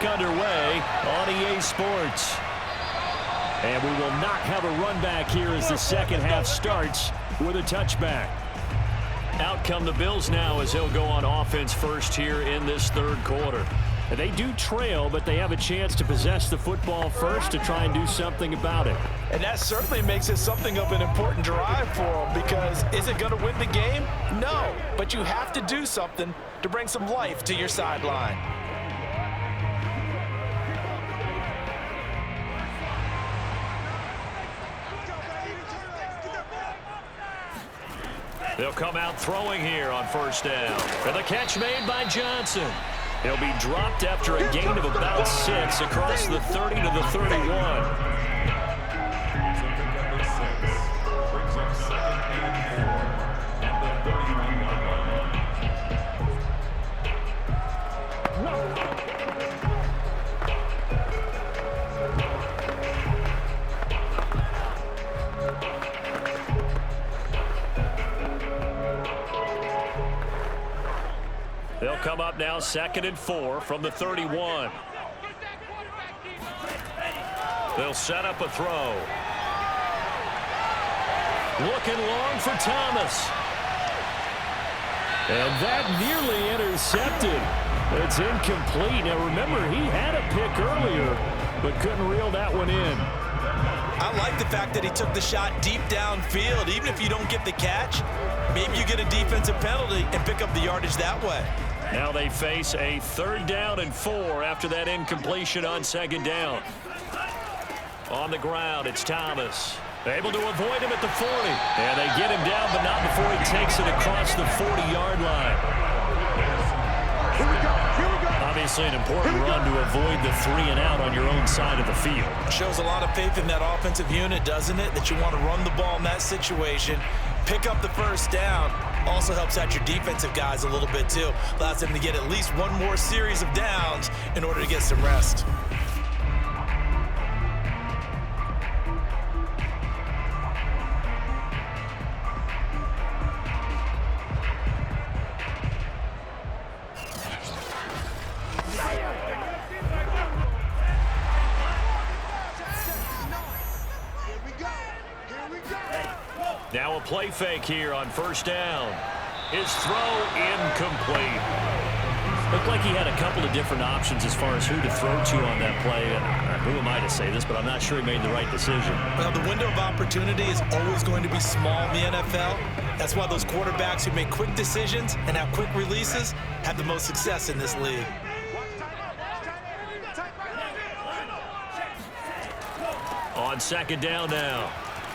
back underway on EA Sports. And we will not have a run back here as the second half starts with a touchback. Out come the Bills now as he'll go on offense first here in this third quarter. And they do trail, but they have a chance to possess the football first to try and do something about it. And that certainly makes it something of an important drive for them, because is it going to win the game? No, but you have to do something to bring some life to your sideline. They'll come out throwing here on first down. And the catch made by Johnson. He'll be dropped after a gain of about 6 across the 30 to the 31. They'll come up now 2nd and 4 from the 31. They'll set up a throw. Looking long for Thomas. And that nearly intercepted. It's incomplete. Now remember, he had a pick earlier, but couldn't reel that one in. I like the fact that he took the shot deep downfield. Even if you don't get the catch, maybe you get a defensive penalty and pick up the yardage that way. Now they face a 3rd down and 4 after that incompletion on 2nd down. On the ground, it's Thomas. Able to avoid him at the 40. And they get him down, but not before he takes it across the 40-yard line. Obviously an important run to avoid the 3 and out on your own side of the field. Shows a lot of faith in that offensive unit, doesn't it? That you want to run the ball in that situation. Pick up the first down. Also helps out your defensive guys a little bit too. Allows them to get at least one more series of downs in order to get some rest. Now a play fake here on first down. His throw incomplete. Looked like he had a couple of different options as far as who to throw to on that play. Who am I to say this, but I'm not sure he made the right decision. Well, the window of opportunity is always going to be small in the NFL. That's why those quarterbacks who make quick decisions and have quick releases have the most success in this league. On 2nd down now,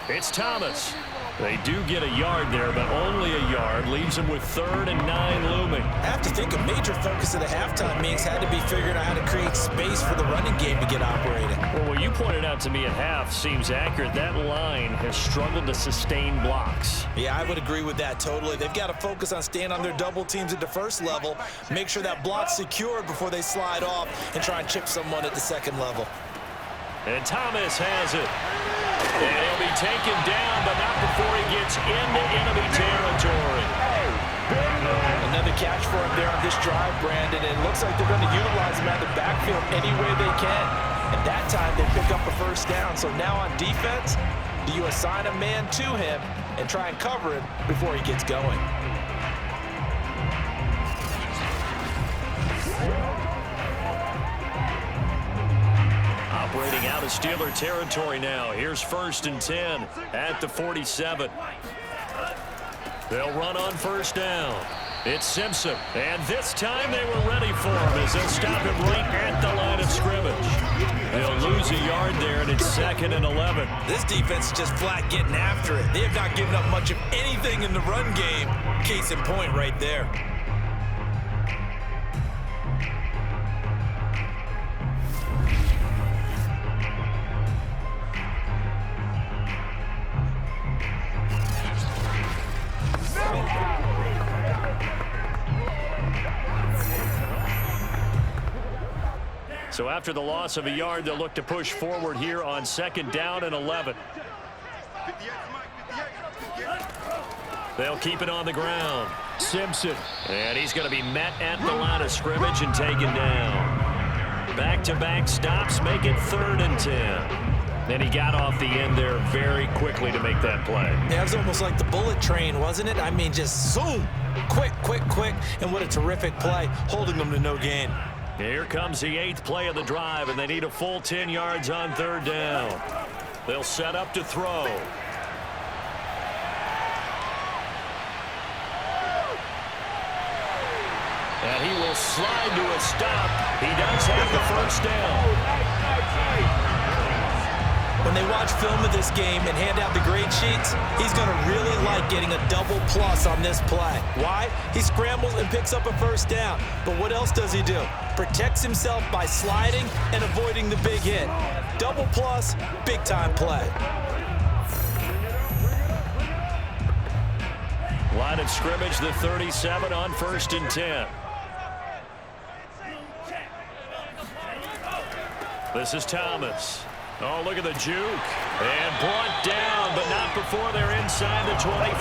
it's Thomas. They do get a yard there, but only a yard. Leaves them with 3rd and 9 looming. I have to think a major focus of the halftime meetings had to be figuring out how to create space for the running game to get operating. Well, what you pointed out to me at half seems accurate. That line has struggled to sustain blocks. Yeah, I would agree with that totally. They've got to focus on staying on their double teams at the first level, make sure that block's secured before they slide off and try and chip someone at the 2nd level. And Thomas has it. And he'll be taken down, but not before he gets into enemy territory. Another catch for him there on this drive, Brandon. And it looks like they're going to utilize him out of the backfield any way they can. And that time they pick up a first down. So now on defense, do you assign a man to him and try and cover him before he gets going? Operating out of Steeler territory now. Here's 1st and 10 at the 47. They'll run on first down. It's Simpson. And this time they were ready for him as they'll stop him right at the line of scrimmage. They'll lose a yard there, and it's 2nd and 11. This defense is just flat getting after it. They have not given up much of anything in the run game. Case in point right there. So after the loss of a yard, they'll look to push forward here on 2nd down and 11. They'll keep it on the ground. Simpson. And he's going to be met at the line of scrimmage and taken down. Back back-to-back stops make it 3rd and 10. And he got off the end there very quickly to make that play. Yeah, it was almost like the bullet train, wasn't it? I mean, just zoom, quick, quick, quick, and what a terrific play, holding them to no gain. Here comes the 8th play of the drive, and they need a full 10 yards on 3rd down. They'll set up to throw. And he will slide to a stop. He does have the first down. When they watch film of this game and hand out the grade sheets, he's going to really like getting a double plus on this play. Why? He scrambles and picks up a first down. But what else does he do? Protects himself by sliding and avoiding the big hit. Double plus, big-time play. Line of scrimmage, the 37 on 1st and 10. This is Thomas. Oh, look at the juke. And brought down, but not before they're inside the 25.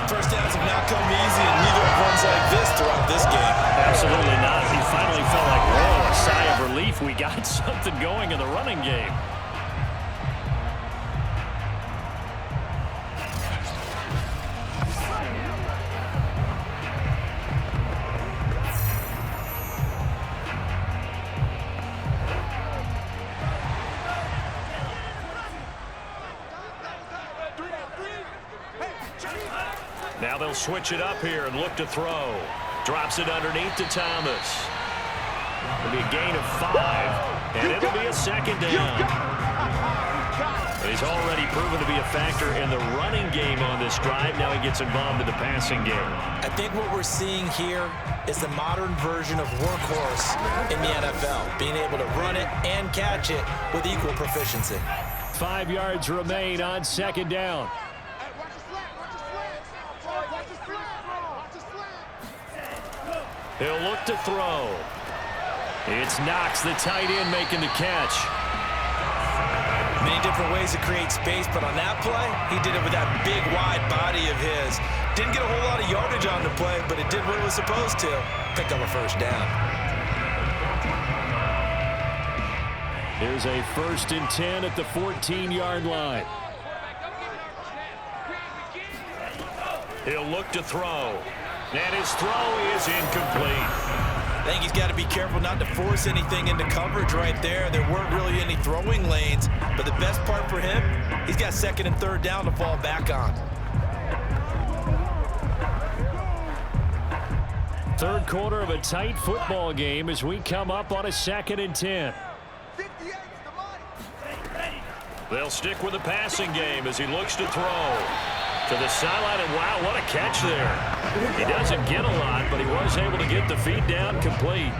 First downs have not come easy, and neither have runs like this throughout this game. Absolutely not. He finally felt like, whoa, a sigh of relief. We got something going in the running game. Now they'll switch it up here and look to throw. Drops it underneath to Thomas. It'll be a gain of 5, and it'll be a 2nd down. He's already proven to be a factor in the running game on this drive. Now he gets involved in the passing game. I think what we're seeing here is the modern version of workhorse in the NFL, being able to run it and catch it with equal proficiency. 5 yards remain on 2nd down. He'll look to throw. It's Knox, the tight end, making the catch. Many different ways to create space, but on that play, he did it with that big, wide body of his. Didn't get a whole lot of yardage on the play, but it did what it was supposed to. Pick up a first down. Here's a 1st and 10 at the 14-yard line. He'll look to throw. And his throw is incomplete. I think he's got to be careful not to force anything into coverage right there. There weren't really any throwing lanes, but the best part for him, he's got 2nd and 3rd down to fall back on. 3rd quarter of a tight football game as we come up on a 2nd and 10. They'll stick with the passing game as he looks to throw. To the sideline, and wow, what a catch there. He doesn't get a lot, but he was able to get the feed down complete.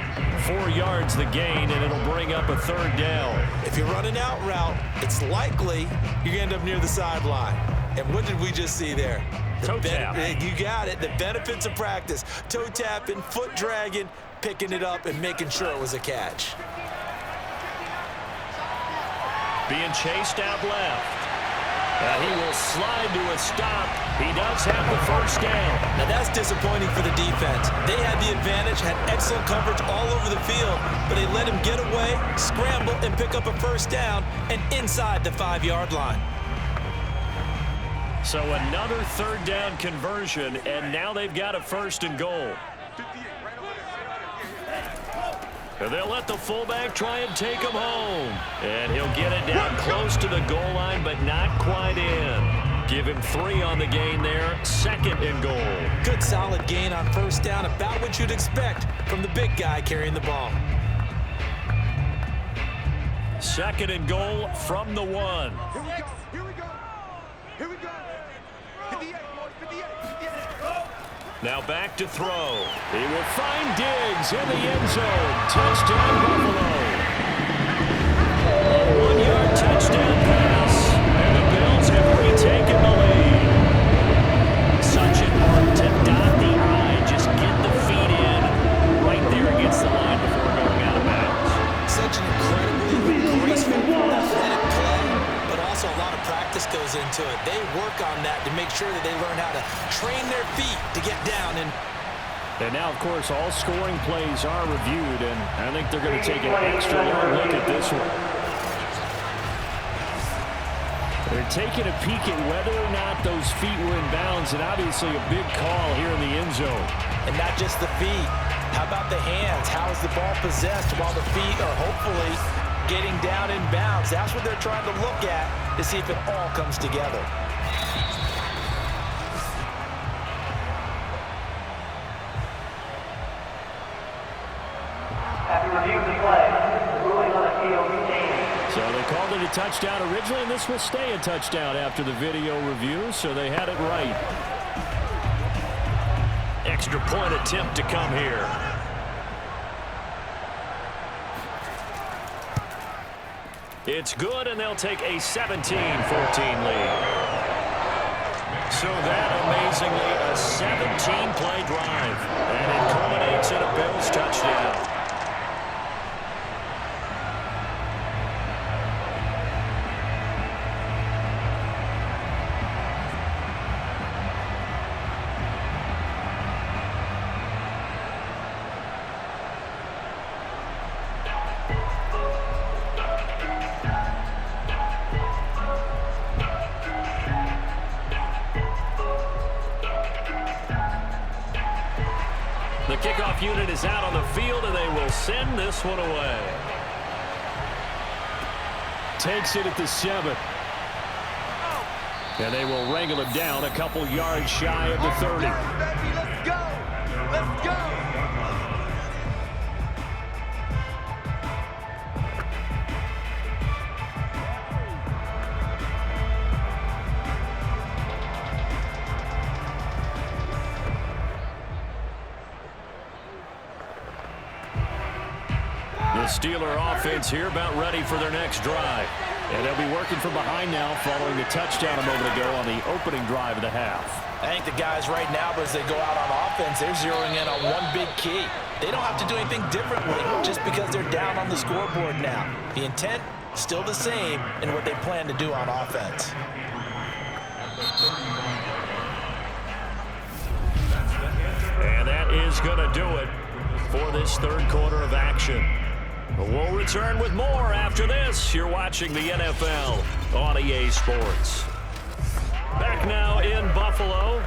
4 yards the gain, and it'll bring up a 3rd down. If you're running out route, it's likely you're going to end up near the sideline. And what did we just see there? Toe tap. You got it. The benefits of practice. Toe tapping, foot dragging, picking it up, and making sure it was a catch. Being chased out left. He will slide to a stop. He does have the first down. Now that's disappointing for the defense. They had the advantage, had excellent coverage all over the field, but they let him get away, scramble, and pick up a first down, and inside the 5-yard line. So another 3rd down conversion, and now they've got a 1st and goal. And they'll let the fullback try and take him home. And he'll get it down close to the goal line, but not quite in. Give him 3 on the gain there. 2nd and goal. Good solid gain on first down, about what you'd expect from the big guy carrying the ball. 2nd and goal from the 1. Here we go. Here we go. Here we go. 58, boys. 58. 58. Now back to throw. He will find Diggs in the end zone. Touchdown, Buffalo. A 1-yard touchdown pass. And the Bills have retaken the lead. Such an art to dot the I. Just get the feet in right there against the line before going out of bounds. Such an incredibly graceful, athletic play, but also a lot of practice goes into it. They work on that to make sure that they learn how to train their feet to get down and And now, of course, all scoring plays are reviewed, and I think they're going to take an extra long look at this one. They're taking a peek at whether or not those feet were in bounds, and obviously a big call here in the end zone. And not just the feet. How about the hands? How is the ball possessed while the feet are hopefully getting down in bounds? That's what they're trying to look at to see if it all comes together. So they called it a touchdown originally, and this will stay a touchdown after the video review, so they had it right. Extra point attempt to come here. It's good, and they'll take a 17-14 lead. So that, amazingly, a 17-play drive, and it culminates in a Bills touchdown. The kickoff unit is out on the field, and they will send this one away. Takes it at the 7. And they will wrangle him down a couple yards shy of the 30. Let's go! Let's go! The Steeler offense here about ready for their next drive. And they'll be working from behind now following the touchdown a moment ago on the opening drive of the half. I think the guys right now, but as they go out on offense, they're zeroing in on one big key. They don't have to do anything differently just because they're down on the scoreboard now. The intent, still the same in what they plan to do on offense. And that is going to do it for this third quarter of action. We'll return with more after this. You're watching the NFL on EA Sports. Back now in Buffalo.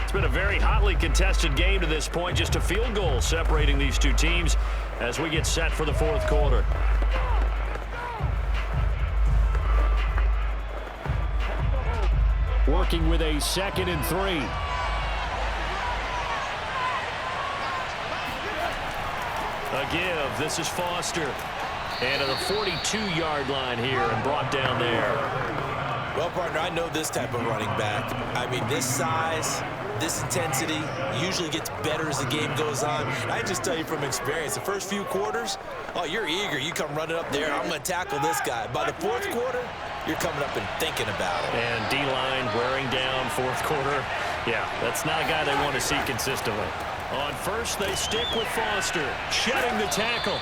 It's been a very hotly contested game to this point. Just a field goal separating these two teams as we get set for the fourth quarter. Working with a 2nd and 3. A give. This is Foster. And to the 42-yard line here and brought down there. Well, partner, I know this type of running back. I mean, this size, this intensity usually gets better as the game goes on. And I just tell you from experience, the first few quarters, oh, you're eager. You come running up there, I'm going to tackle this guy. By the fourth quarter, you're coming up and thinking about it. And D-line wearing down fourth quarter. Yeah, that's not a guy they want to see consistently. On first, they stick with Foster, shedding the tackle.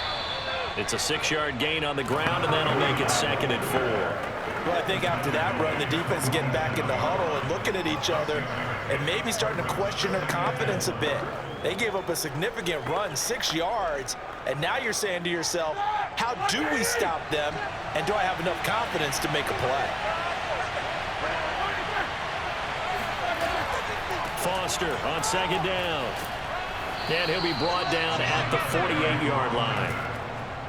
It's a 6-yard gain on the ground, and that'll make it 2nd and 4. Well, I think after that run, the defense is getting back in the huddle and looking at each other and maybe starting to question their confidence a bit. They gave up a significant run, 6 yards, and now you're saying to yourself, how do we stop them, and do I have enough confidence to make a play? Foster on 2nd down. And he'll be brought down at the 48-yard line.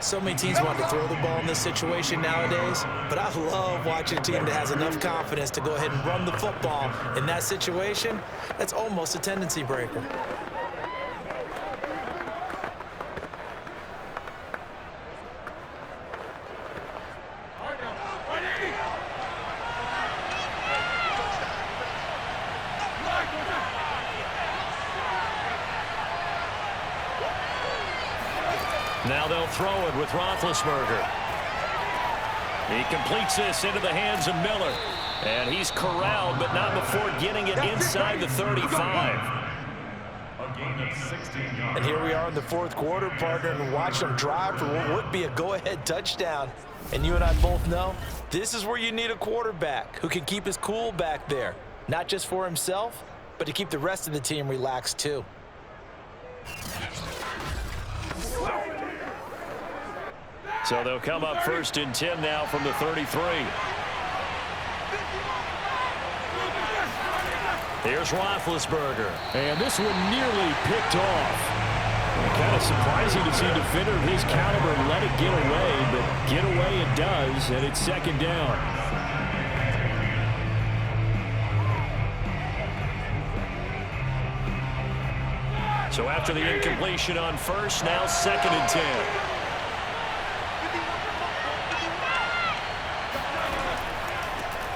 So many teams want to throw the ball in this situation nowadays, but I love watching a team that has enough confidence to go ahead and run the football. In that situation, that's almost a tendency breaker. Now they'll throw it with Roethlisberger. He completes this into the hands of Miller. And he's corralled, but not before getting it inside the 35. And here we are in the fourth quarter, partner, and watch them drive for what would be a go-ahead touchdown. And you and I both know this is where you need a quarterback who can keep his cool back there, not just for himself, but to keep the rest of the team relaxed too. So they'll come up 1st and 10 now from the 33. Here's Roethlisberger. And this one nearly picked off. Kind of surprising to see a defender of his caliber let it get away, but get away it does, and it's 2nd down. So after the incompletion on 1st, now 2nd and 10.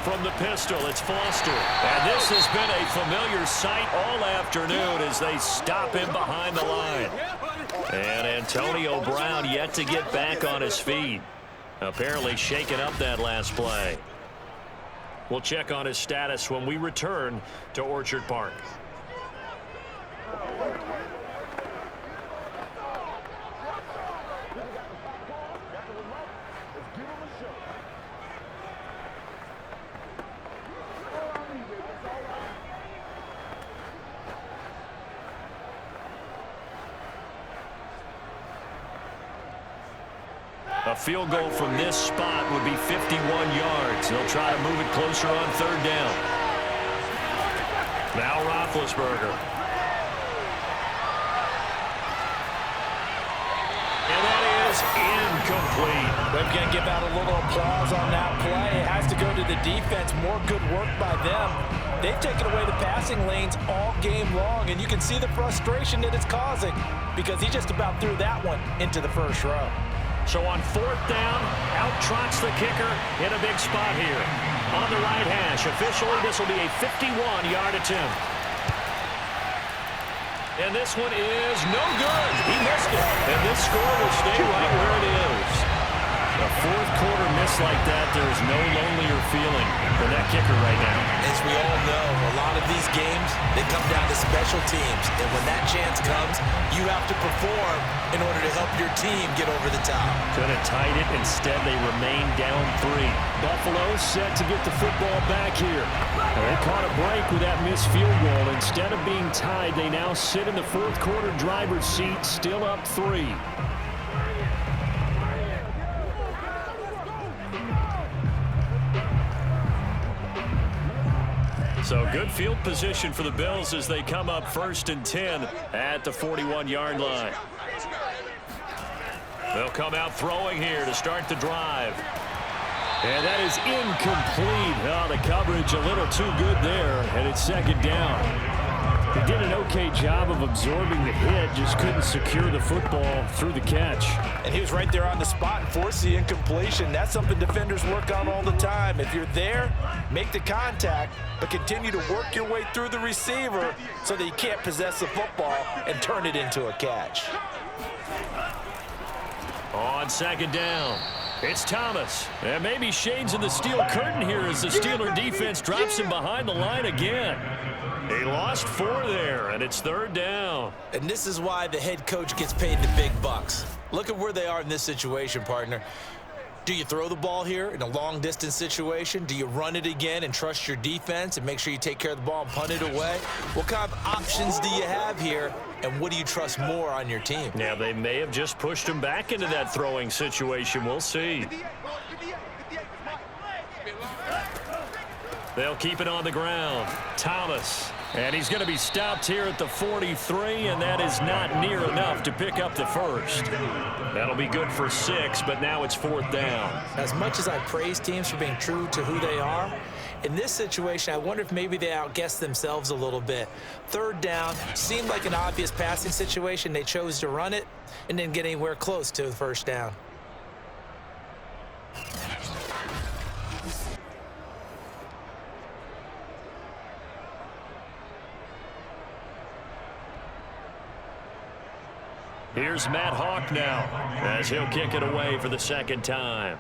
From the pistol, it's Foster. And this has been a familiar sight all afternoon as they stop him behind the line. And Antonio Brown yet to get back on his feet. Apparently shaking up that last play. We'll check on his status when we return to Orchard Park. A field goal from this spot would be 51 yards. They'll try to move it closer on 3rd down. Now Roethlisberger. And that is incomplete. We're going to give out a little applause on that play. It has to go to the defense. More good work by them. They've taken away the passing lanes all game long, and you can see the frustration that it's causing because he just about threw that one into the 1st row. So on 4th down, out trots the kicker in a big spot here. On the right hash, officially this will be a 51-yard attempt. And this one is no good. He missed it. And this score will stay right where it is. A 4th quarter miss like that, there is no lonelier feeling for that kicker right now. As we all know, a lot of these games, they come down to special teams. And when that chance comes, you have to perform in order to help your team get over the top. Could have tied it. Instead, they remain down 3. Buffalo set to get the football back here. They caught a break with that missed field goal. Instead of being tied, they now sit in the 4th quarter driver's seat, still up 3. So good field position for the Bills as they come up 1st and 10 at the 41-yard line. They'll come out throwing here to start the drive. And that is incomplete. Oh, the coverage a little too good there, and it's 2nd down. He did an okay job of absorbing the hit, just couldn't secure the football through the catch. And he was right there on the spot and forced the incompletion. That's something defenders work on all the time. If you're there, make the contact, but continue to work your way through the receiver so that you can't possess the football and turn it into a catch. On 2nd down, it's Thomas. And maybe shades in the steel curtain here as the Steeler defense drops him behind the line again. He lost 4 there, and it's 3rd down. And this is why the head coach gets paid the big bucks. Look at where they are in this situation, partner. Do you throw the ball here in a long-distance situation? Do you run it again and trust your defense and make sure you take care of the ball and punt it away? What kind of options do you have here, and what do you trust more on your team? Yeah, they may have just pushed him back into that throwing situation. We'll see. They'll keep it on the ground. Thomas. And he's going to be stopped here at the 43, and that is not near enough to pick up the 1st. That'll be good for 6, but now it's 4th down. As much as I praise teams for being true to who they are, in this situation, I wonder if maybe they outguessed themselves a little bit. 3rd down seemed like an obvious passing situation. They chose to run it and didn't get anywhere close to the 1st down. Here's Matt Hawk now as he'll kick it away for the 2nd time.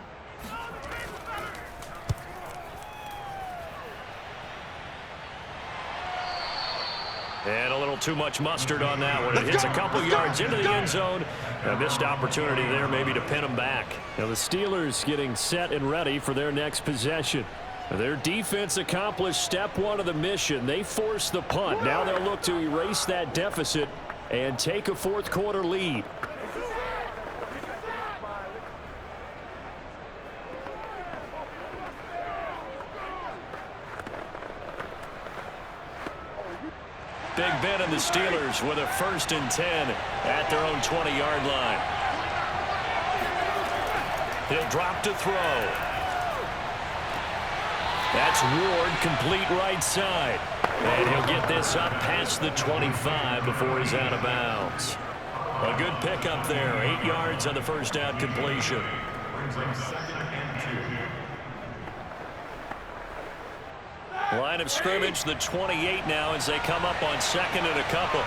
And a little too much mustard on that one. It hits a couple yards into the end zone. A missed opportunity there maybe to pin them back. Now the Steelers getting set and ready for their next possession. Their defense accomplished step 1 of the mission. They forced the punt. Now they'll look to erase that deficit and take a fourth-quarter lead. Big Ben and the Steelers with a 1st and 10 at their own 20-yard line. He'll drop to throw. That's Ward, complete right side. And he'll get this up past the 25 before he's out of bounds. A good pickup there, 8 yards on the first down completion. Line of scrimmage, the 28 now as they come up on 2nd and a couple.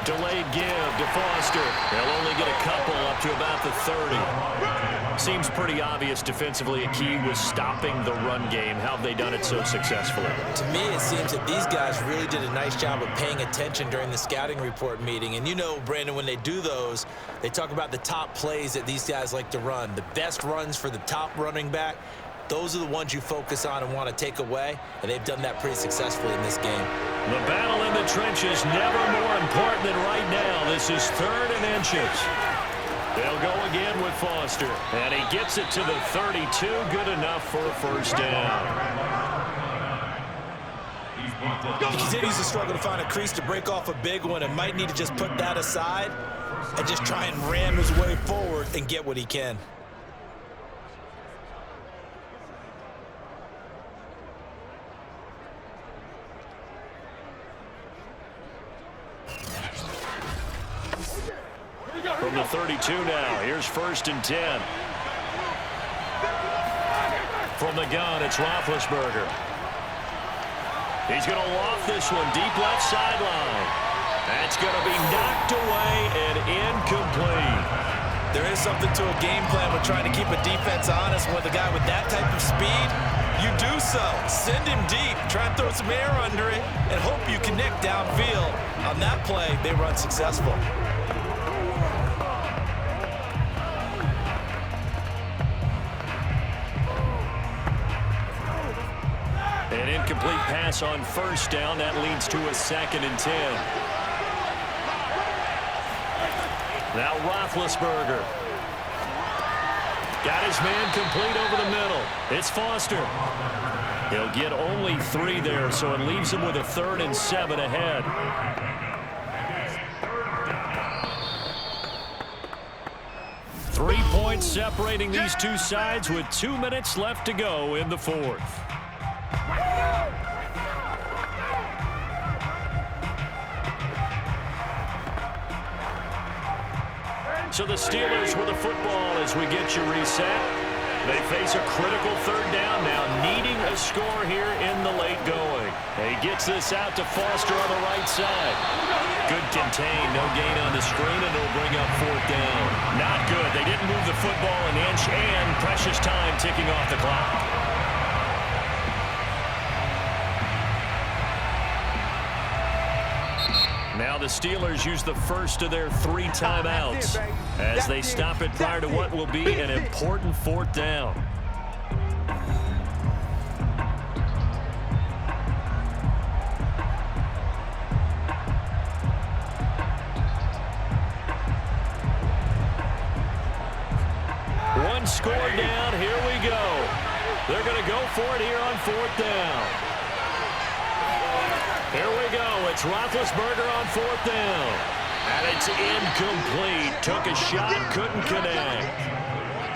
Delayed give to Foster. They'll only get a couple up to about the 30. Seems pretty obvious defensively a key was stopping the run game. How have they done it so successfully? To me, it seems that these guys really did a nice job of paying attention during the scouting report meeting. And you know, Brandon, when they do those, they talk about the top plays that these guys like to run. The best runs for the top running back. Those are the ones you focus on and want to take away, and they've done that pretty successfully in this game. The battle in the trenches never more important than right now. This is 3rd and inches. They'll go again with Foster, and he gets it to the 32. Good enough for a 1st down. He continues to struggle to find a crease to break off a big one and might need to just put that aside and just try and ram his way forward and get what he can. From the 32 now, here's 1st and 10. From the gun, it's Roethlisberger. He's going to loft this one deep left sideline. That's going to be knocked away and incomplete. There is something to a game plan with trying to keep a defense honest. With a guy with that type of speed, you do so. Send him deep, try and throw some air under it, and hope you connect downfield. On that play, they run successful. An incomplete pass on 1st down. That leads to a 2nd and 10. Now Roethlisberger. Got his man complete over the middle. It's Foster. He'll get only 3 there, so it leaves him with a 3rd and 7 ahead. Three points separating these two sides with 2 minutes left to go in the 4th. So the Steelers with the football as we get you reset. They face a critical 3rd down now, needing a score here in the late going. He gets this out to Foster on the right side. Good contain, no gain on the screen, and it'll bring up 4th down. Not good. They didn't move the football an inch, and precious time ticking off the clock. Now the Steelers use the first of their 3 timeouts as they stop it prior to what will be an important 4th down. One score down. Here we go. They're going to go for it here on 4th down. Here we go. It's Roethlisberger on 4th down. And it's incomplete. Took a shot, couldn't connect.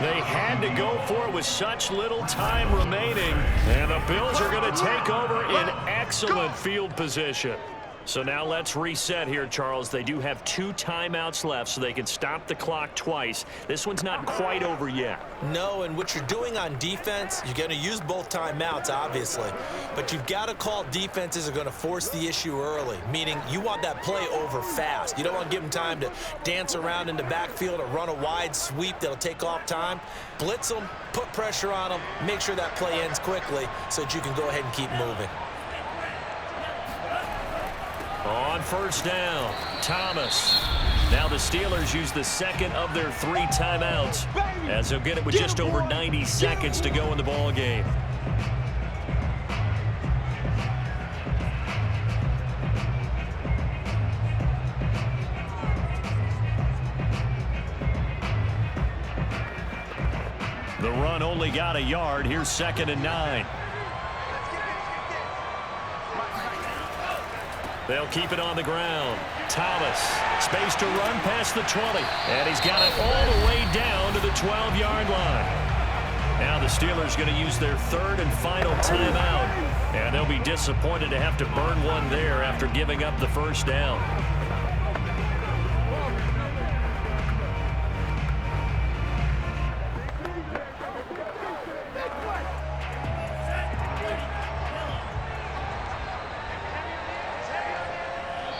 They had to go for it with such little time remaining. And the Bills are going to take over in excellent field position. So now let's reset here, Charles. They do have 2 timeouts left, so they can stop the clock twice. This one's not quite over yet. No, and what you're doing on defense, you're going to use both timeouts, obviously. But you've got to call defenses are going to force the issue early, meaning you want that play over fast. You don't want to give them time to dance around in the backfield or run a wide sweep that'll take off time. Blitz them, put pressure on them, make sure that play ends quickly so that you can go ahead and keep moving. On 1st down, Thomas. Now the Steelers use the second of their 3 timeouts as they'll get it with just over 90 seconds to go in the ball game. The run only got a yard. Here's 2nd and 9. They'll keep it on the ground. Thomas, space to run past the 20. And he's got it all the way down to the 12-yard line. Now the Steelers going to use their 3rd and final timeout. And they'll be disappointed to have to burn one there after giving up the first down.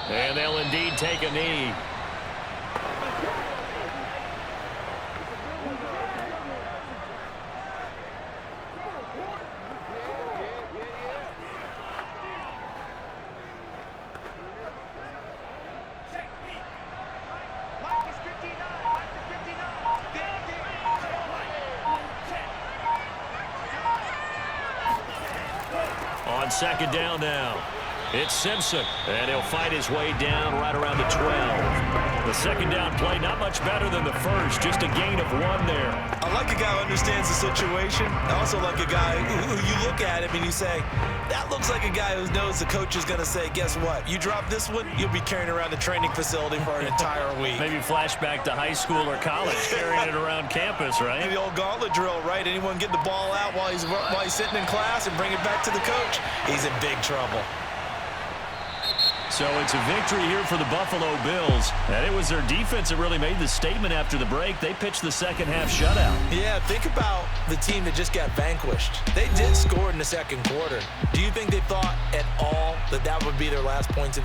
And they'll indeed take a knee. On 2nd down now. It's Simpson, and he'll fight his way down right around the 12. The 2nd down play, not much better than the first, just a gain of 1 there. I like a guy who understands the situation. I also like a guy who you look at him and you say, that looks like a guy who knows the coach is going to say, guess what? You drop this one, you'll be carrying around the training facility for an entire week. Maybe flashback to high school or college, carrying it around campus, right? The old gauntlet drill, right? Anyone get the ball out while he's sitting in class and bring it back to the coach, he's in big trouble. So it's a victory here for the Buffalo Bills. And it was their defense that really made the statement after the break. They pitched the second half shutout. Yeah, think about the team that just got vanquished. They did score in the second quarter. Do you think they thought at all that that would be their last points of the game?